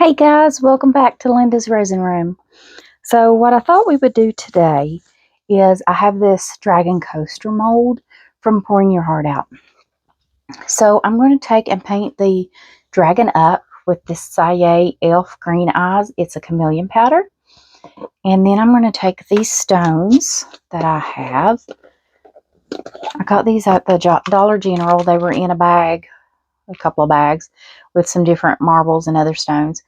Hey guys, welcome back to Linda's Resin Room. So what I thought we would do today is I have this dragon coaster mold from Pouring Your Heart Out. So I'm going to take and paint the dragon up with this Saye Elf Green Eyes. It's a chameleon powder. And then I'm going to take these stones that I have. I got these at the Dollar General. They were in a bag, a couple of bags, with some different marbles and other stones.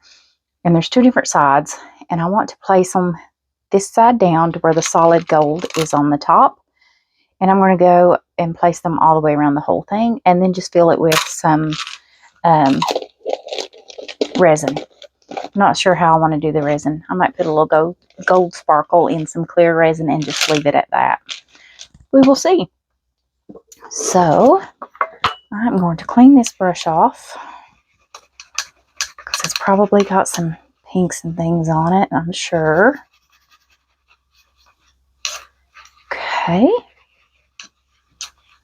And there's two different sides, and I want to place them this side down to where the solid gold is on the top. And I'm going to go and place them all the way around the whole thing, and then just fill it with some resin. I'm not sure how I want to do the resin. I might put a little gold sparkle in some clear resin and just leave it at that. We will see. So I'm going to clean this brush off because it's probably got some pinks and things on it, I'm sure. Okay.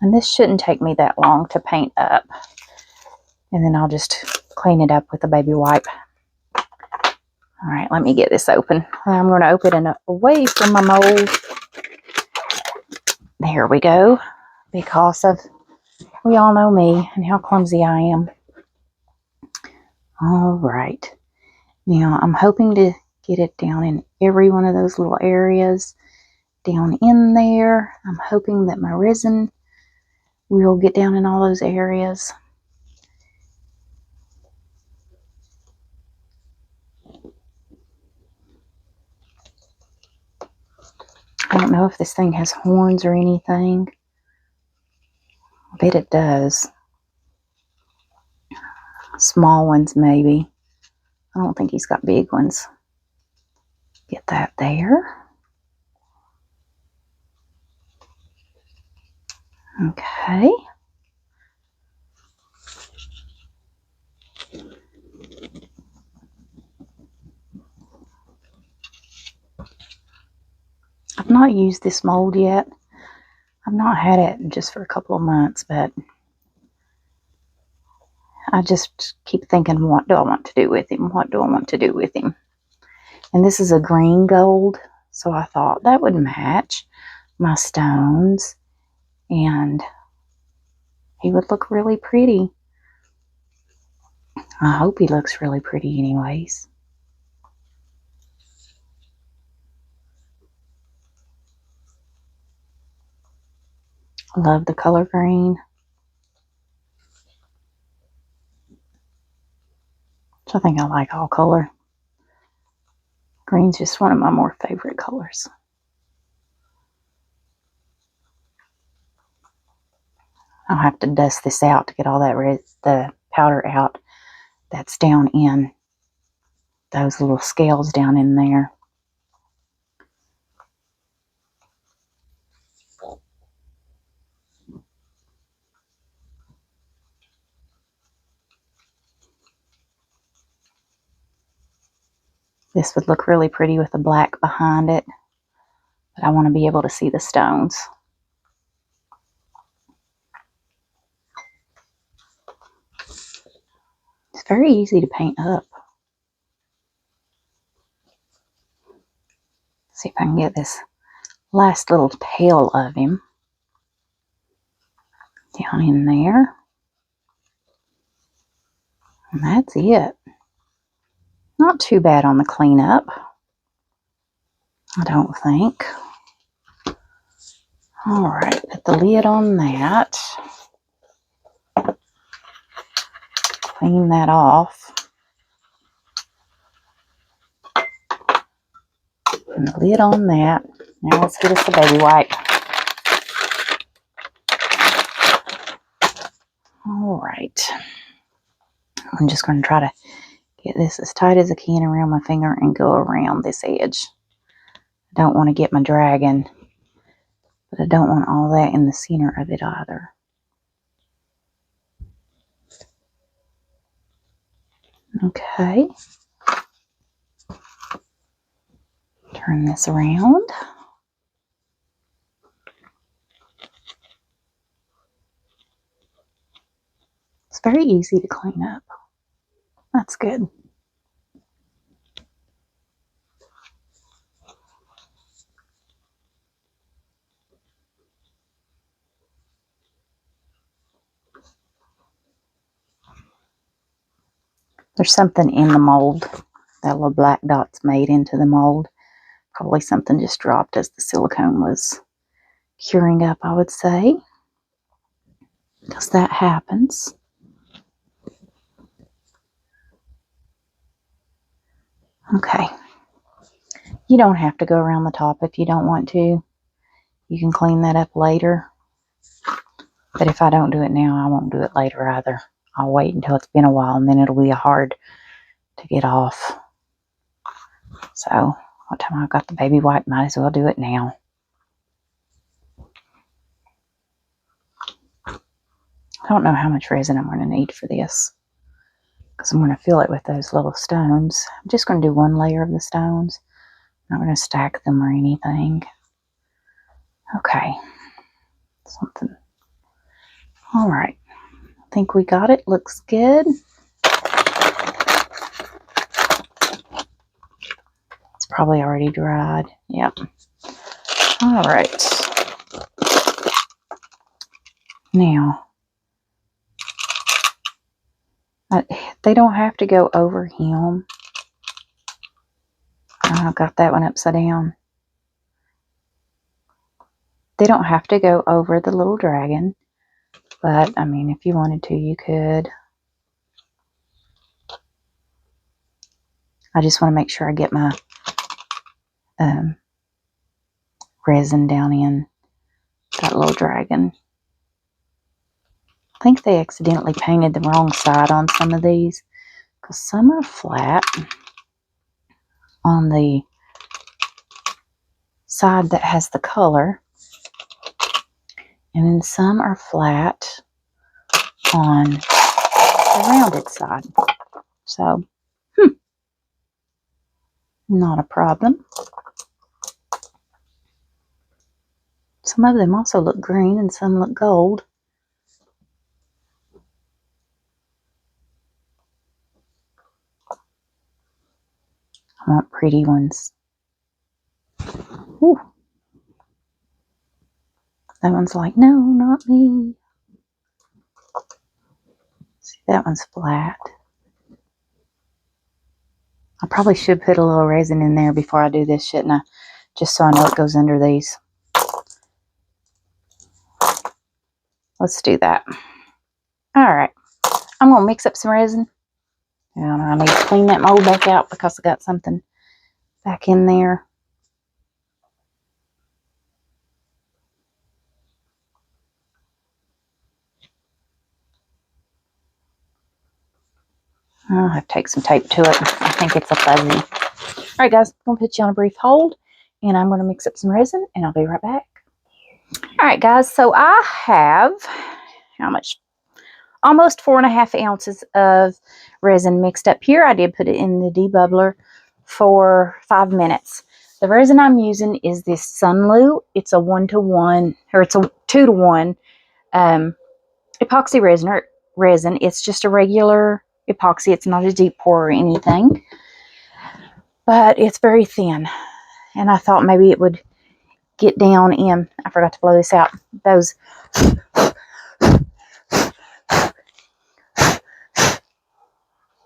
And this shouldn't take me that long to paint up. And then I'll just clean it up with a baby wipe. All right, let me get this open. I'm going to open it away from my mold. There we go. Because we all know me and how clumsy I am. All right. Now, I'm hoping to get it down in every one of those little areas. Down in there. I'm hoping that my resin will get down in all those areas. I don't know if this thing has horns or anything. I bet it does. Small ones, maybe. I don't think he's got big ones. Get that there. Okay. I've not used this mold yet. I've not had it just for a couple of months, but I just keep thinking, what do I want to do with him? What do I want to do with him? And this is a green gold, so I thought that would match my stones, and he would look really pretty. I hope he looks really pretty anyways. I love the color green. So I think I like all color. Green's just one of my more favorite colors. I'll have to dust this out to get all that the powder out that's down in those little scales down in there. This would look really pretty with the black behind it, but I want to be able to see the stones. It's very easy to paint up. Let's see if I can get this last little tail of him down in there. And that's it. Not too bad on the cleanup, I don't think. All right, put the lid on that. Clean that off. And the lid on that. Now let's get us a baby wipe. All right. I'm just going to try to get this as tight as I can around my finger and go around this edge. I don't want to get my dragon, but I don't want all that in the center of it either. Okay. Turn this around. It's very easy to clean up. That's good. There's something in the mold. That little black dot's made into the mold. Probably something just dropped as the silicone was curing up, I would say. Because that happens. Okay. You don't have to go around the top if you don't want to. You can clean that up later. But if I don't do it now, I won't do it later either. I'll wait until it's been a while, and then it'll be hard to get off. So, what time I've got the baby wipe, might as well do it now. I don't know how much resin I'm going to need for this, because I'm going to fill it with those little stones. I'm just going to do one layer of the stones. I'm not going to stack them or anything. Okay. Something. All right. I think we got it. Looks good. It's probably already dried. Yep. All right. Now, they don't have to go over him. I've got that one upside down. They don't have to go over the little dragon, but I mean, if you wanted to, you could. I just want to make sure I get my resin down in that little dragon. I think they accidentally painted the wrong side on some of these, because some are flat on the side that has the color, and then some are flat on the rounded side. So, not a problem. Some of them also look green and some look gold. I want pretty ones. Ooh. That one's like, no, not me. See, that one's flat. I probably should put a little resin in there before I do this, shouldn't I? Just so I know it goes under these. Let's do that. Alright. I'm going to mix up some resin. And I need to clean that mold back out because I got something back in there. I'll have to take some tape to it. I think it's a fuzzy. Alright guys, I'm going to put you on a brief hold. And I'm going to mix up some resin and I'll be right back. Alright guys, so I have, how much? Almost 4.5 ounces of resin mixed up here. I did put it in the debubbler for 5 minutes. The resin I'm using is this Sunlu. It's a 1-to-1, or it's a 2-to-1 epoxy resin. It's just a regular epoxy. It's not a deep pour or anything, but it's very thin. And I thought maybe it would get down in, I forgot to blow this out, those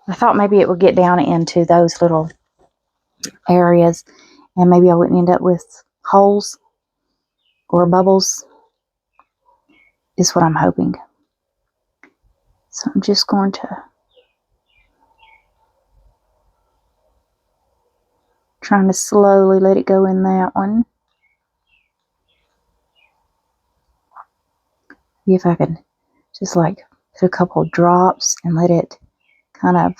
I thought maybe it would get down into those little areas and maybe I wouldn't end up with holes or bubbles, is what I'm hoping. So I'm just going to trying to slowly let it go in that one. See if I can just like put a couple of drops and let it kind of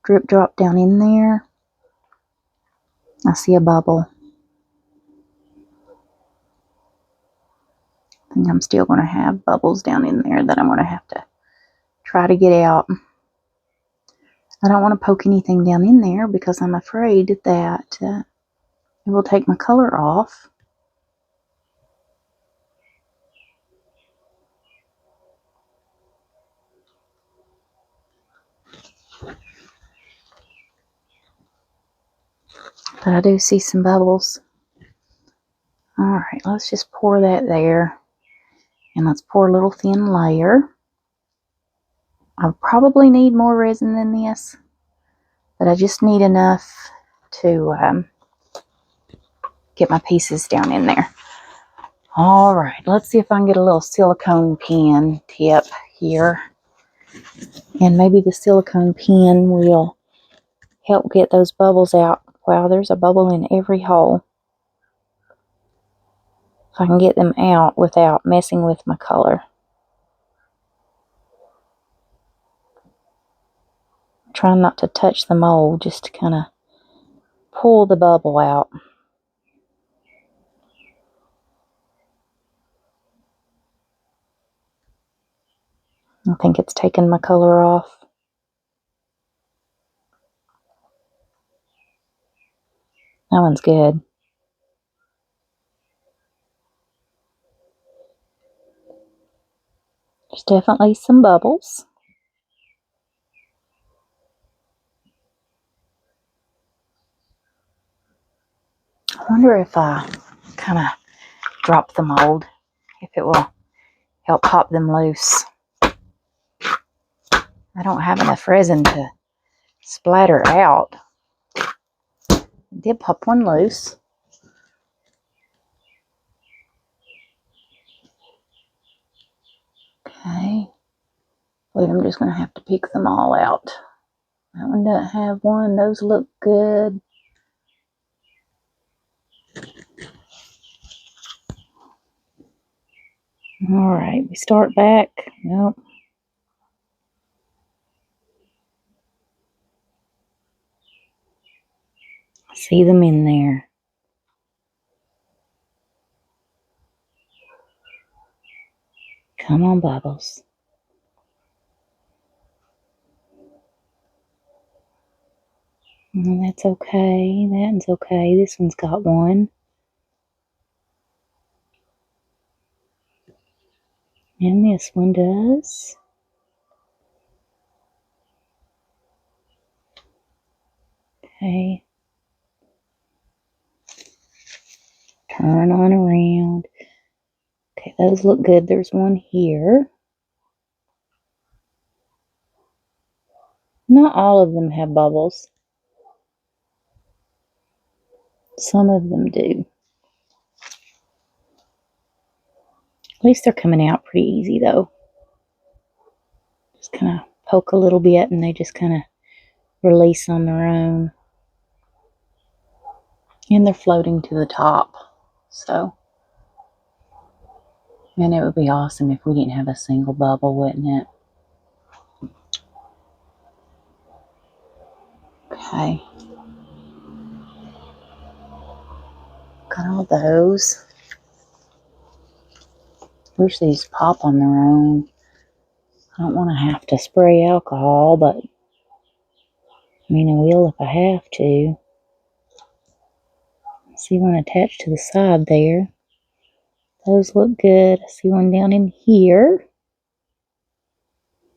drip drop down in there. I see a bubble. I think I'm still going to have bubbles down in there that I'm going to have to try to get out. I don't want to poke anything down in there because I'm afraid that it will take my color off. But I do see some bubbles. Alright, let's just pour that there. And let's pour a little thin layer. I'll probably need more resin than this. But I just need enough to get my pieces down in there. All right, let's see if I can get a little silicone pen tip here. And maybe the silicone pen will help get those bubbles out. Wow, there's a bubble in every hole. If I can get them out without messing with my color. I'm trying not to touch the mold, just to kind of pull the bubble out. I think it's taken my color off. That one's good. There's definitely some bubbles. I wonder if I kind of drop the mold, if it will help pop them loose. I don't have enough resin to splatter out. It did pop one loose. Okay. Wait, I'm just going to have to pick them all out. That one doesn't have one. Those look good. All right, we start back. Nope. See them in there. Come on, bubbles. That's okay. That one's okay. This one's got one. And this one does. Okay. Turn on around. Okay, those look good. There's one here. Not all of them have bubbles. Some of them do. At least they're coming out pretty easy though. Just kind of poke a little bit and they just kind of release on their own. And they're floating to the top. So, and it would be awesome if we didn't have a single bubble, wouldn't it? Okay. Got all those. Wish these pop on their own. I don't want to have to spray alcohol, but I mean, I will if I have to. I see one attached to the side there. Those look good. I see one down in here.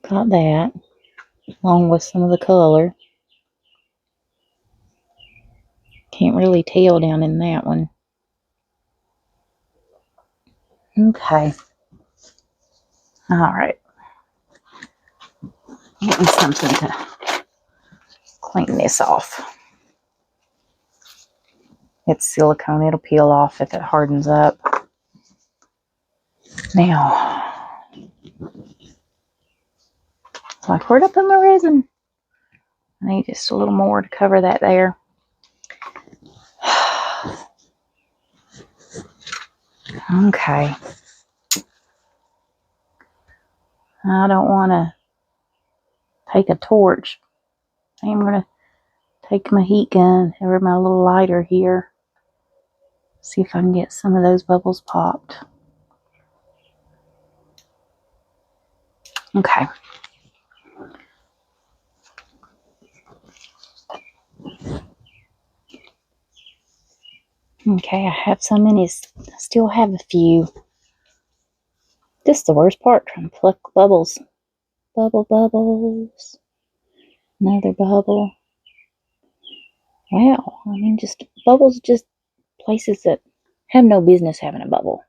Got that, along with some of the color. Can't really tell down in that one. Okay. All right. Get me something to clean this off. It's silicone. It'll peel off if it hardens up. Now, like, where'd I put my resin? I need just a little more to cover that there. Okay. I don't want to take a torch. I'm going to take my heat gun or my little lighter here. See if I can get some of those bubbles popped. Okay. Okay, I have some in it. I still have a few. This is the worst part, trying to pluck bubbles. Bubble, bubbles. Another bubble. Wow, I mean, just bubbles, just places that have no business having a bubble.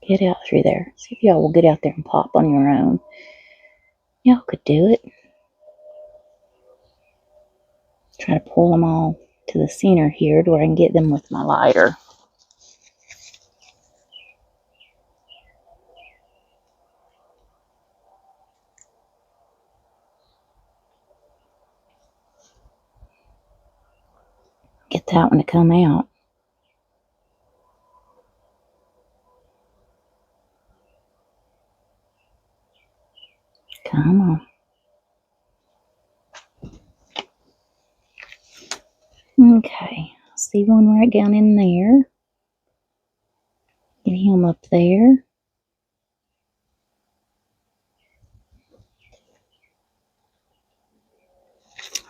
Get out through there. See if y'all will get out there and pop on your own. Y'all could do it. Try to pull them all to the center here to where I can get them with my lighter. Get that one to come out. Come on. Okay, see one right down in there. Get him up there.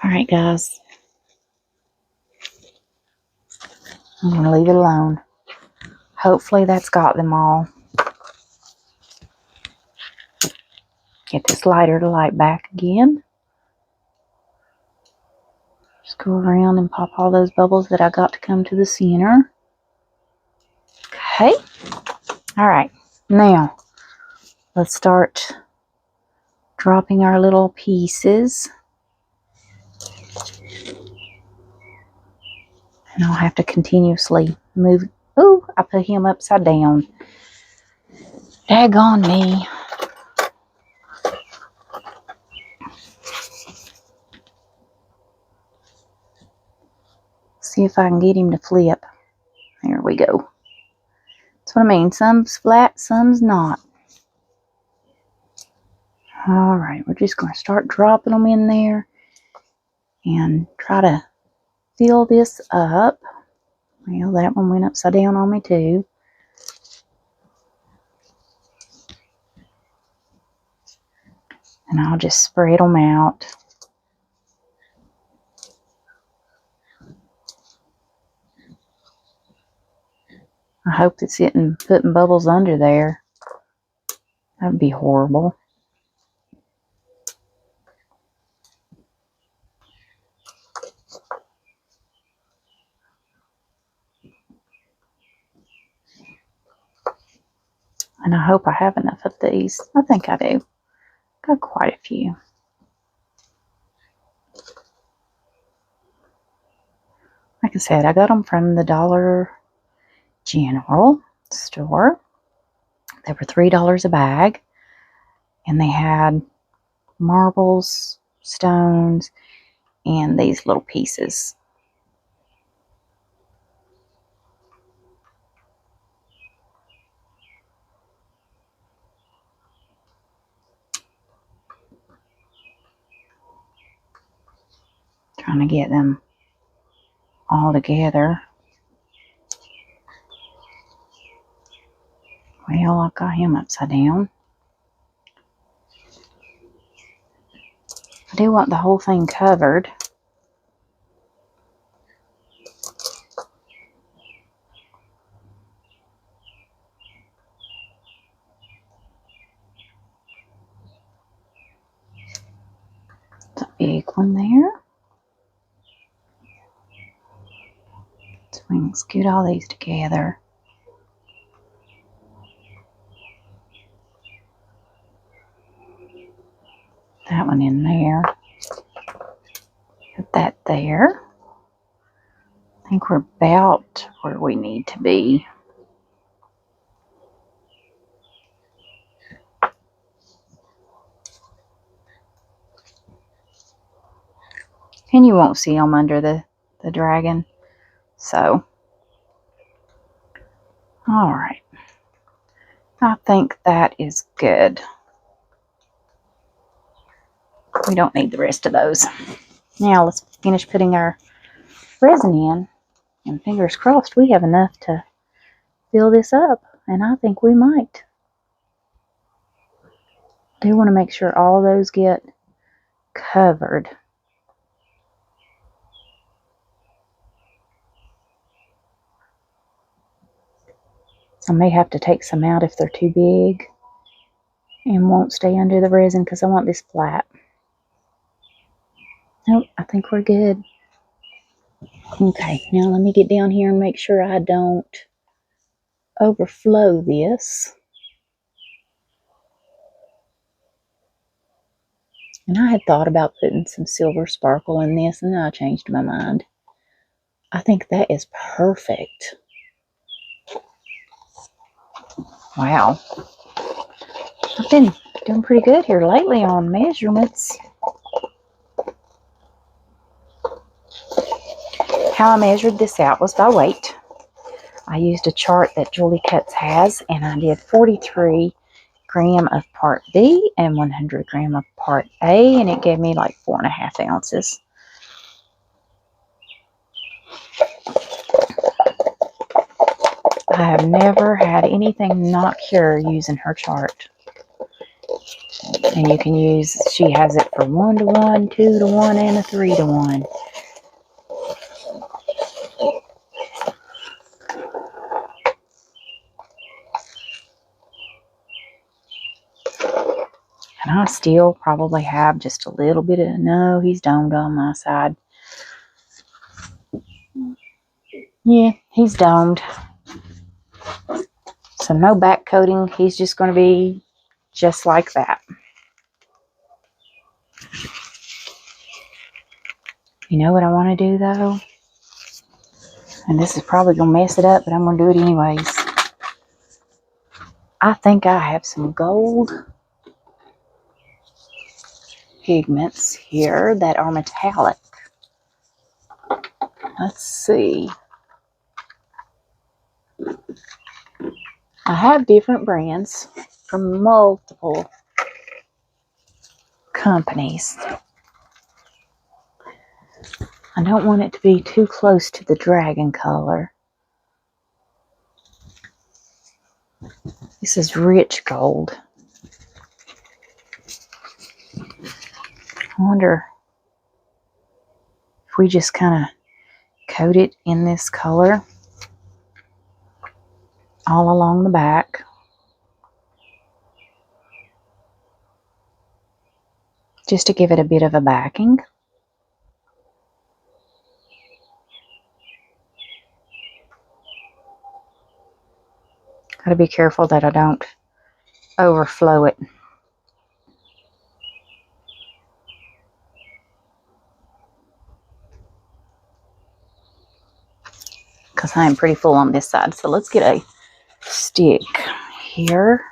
Alright guys, I'm going to leave it alone. Hopefully that's got them all. Get this lighter to light back again. Just go around and pop all those bubbles that I got to come to the center. Okay. Alright, now let's start dropping our little pieces. And I'll have to continuously move. Ooh, I put him upside down. Daggone me. See if I can get him to flip. There we go. That's what I mean. Some's flat, some's not. Alright, we're just going to start dropping them in there and try to fill this up. Well, that one went upside down on me too. And I'll just spread them out. I hope it's putting bubbles under there. That would be horrible. And I hope I have enough of these. I think I do. Got quite a few. Like I said, I got them from the Dollar General store. They were $3 a bag. And they had marbles, stones, and these little pieces. Trying to get them all together. Well, I got him upside down. I do want the whole thing covered. It's a big one there. So we can scoot all these together. That one in there. Put that there. I think we're about where we need to be. And you won't see them under the dragon. So, alright. I think that is good. We don't need the rest of those. Now let's finish putting our resin in. And fingers crossed we have enough to fill this up. And I think we might. I do want to make sure all of those get covered. I may have to take some out if they're too big and won't stay under the resin because I want this flat. Nope, I think we're good. Okay, now let me get down here and make sure I don't overflow this. And I had thought about putting some silver sparkle in this, and then I changed my mind. I think that is perfect. Wow. I've been doing pretty good here lately on measurements. How I measured this out was by weight. I used a chart that Julie Cuts has, and I did 43 gram of part B and 100 gram of part A, and it gave me like 4.5 ounces. I have never had anything not cure using her chart. And you can use, she has it for 1 to 1, 2 to 1, and a 3 to 1. And I still probably have just a little bit of, no, he's domed on my side. Yeah, he's domed. So no back coating. He's just going to be just like that. You know what I want to do though? And this is probably going to mess it up, but I'm going to do it anyways. I think I have some gold pigments here that are metallic. Let's see. I have different brands from multiple companies. I don't want it to be too close to the dragon color. This is rich gold. I wonder if we just kind of coat it in this color all along the back. Just to give it a bit of a backing. Gotta be careful that I don't overflow it. Because I am pretty full on this side. So let's get a stick here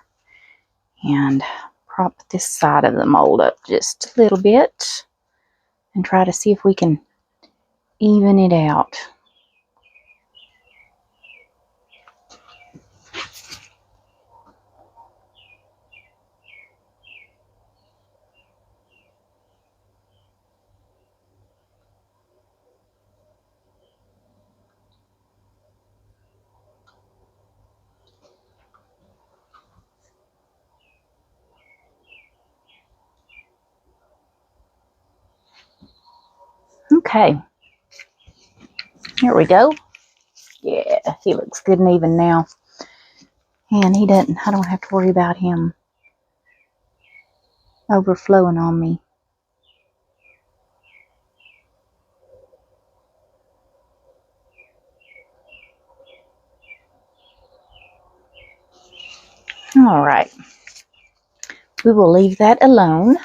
and prop this side of the mold up just a little bit and try to see if we can even it out. Okay, here we go. Yeah, he looks good and even now. And he doesn't, I don't have to worry about him overflowing on me. All right, we will leave that alone.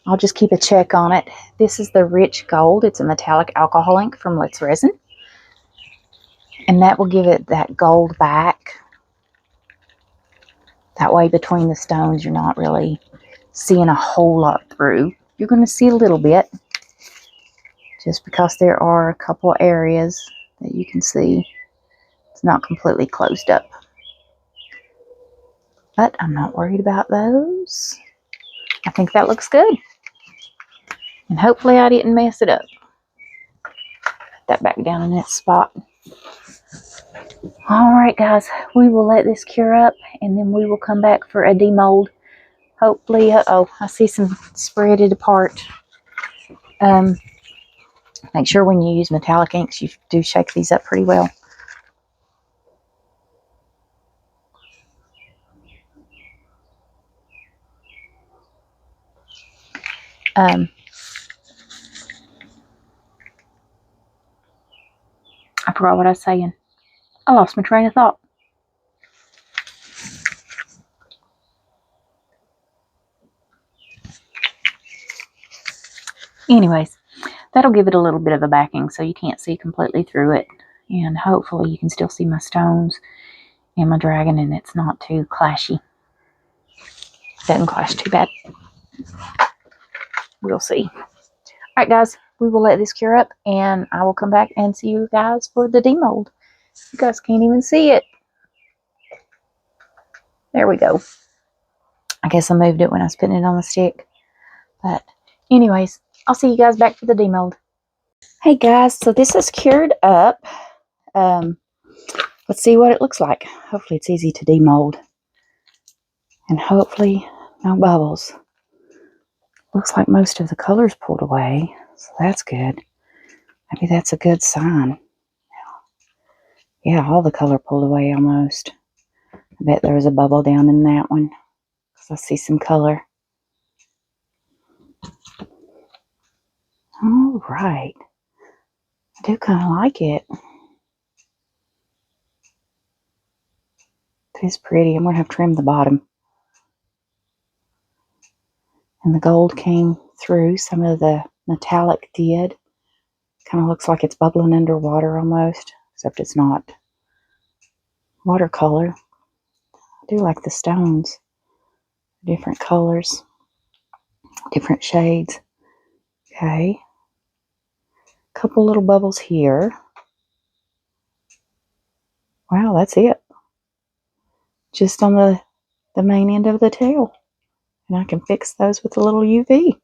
I'll just keep a check on it. This is the rich gold. It's a metallic alcohol ink from Let's Resin. And that will give it that gold back. That way between the stones you're not really seeing a whole lot through. You're going to see a little bit. Just because there are a couple areas that you can see. It's not completely closed up. But I'm not worried about those. I think that looks good. And hopefully I didn't mess it up. Put that back down in that spot. Alright guys, we will let this cure up and then we will come back for a demold. Hopefully, uh-oh, I see some spreaded apart. Make sure when you use metallic inks you do shake these up pretty well. I forgot what I was saying. I lost my train of thought. Anyways, that'll give it a little bit of a backing so you can't see completely through it. And hopefully you can still see my stones and my dragon, and it's not too clashy. Doesn't clash too bad. We'll see. Alright guys, we will let this cure up and I will come back and see you guys for the demold. You guys can't even see it. There we go. I guess I moved it when I was putting it on the stick. But anyways, I'll see you guys back for the demold. Hey guys, so this is cured up. Let's see what it looks like. Hopefully it's easy to demold. And hopefully no bubbles. Looks like most of the color's pulled away. So that's good. Maybe that's a good sign. Yeah, all the color pulled away almost. I bet there was a bubble down in that one. Because I see some color. Alright. I do kind of like it. It is pretty. I'm going to have to trim the bottom. And the gold came through. Some of the metallic did. Kind of looks like it's bubbling underwater almost. Except it's not. Watercolor. I do like the stones. Different colors. Different shades. Okay. Couple little bubbles here. Wow, that's it. Just on the main end of the tail. And I can fix those with a little UV.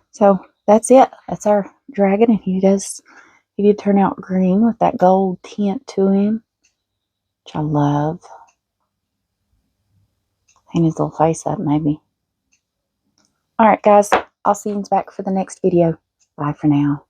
So that's it. That's our dragon. And he did turn out green with that gold tint to him, which I love. Paint his little face up maybe. Alright guys, I'll see you back for the next video. Bye for now.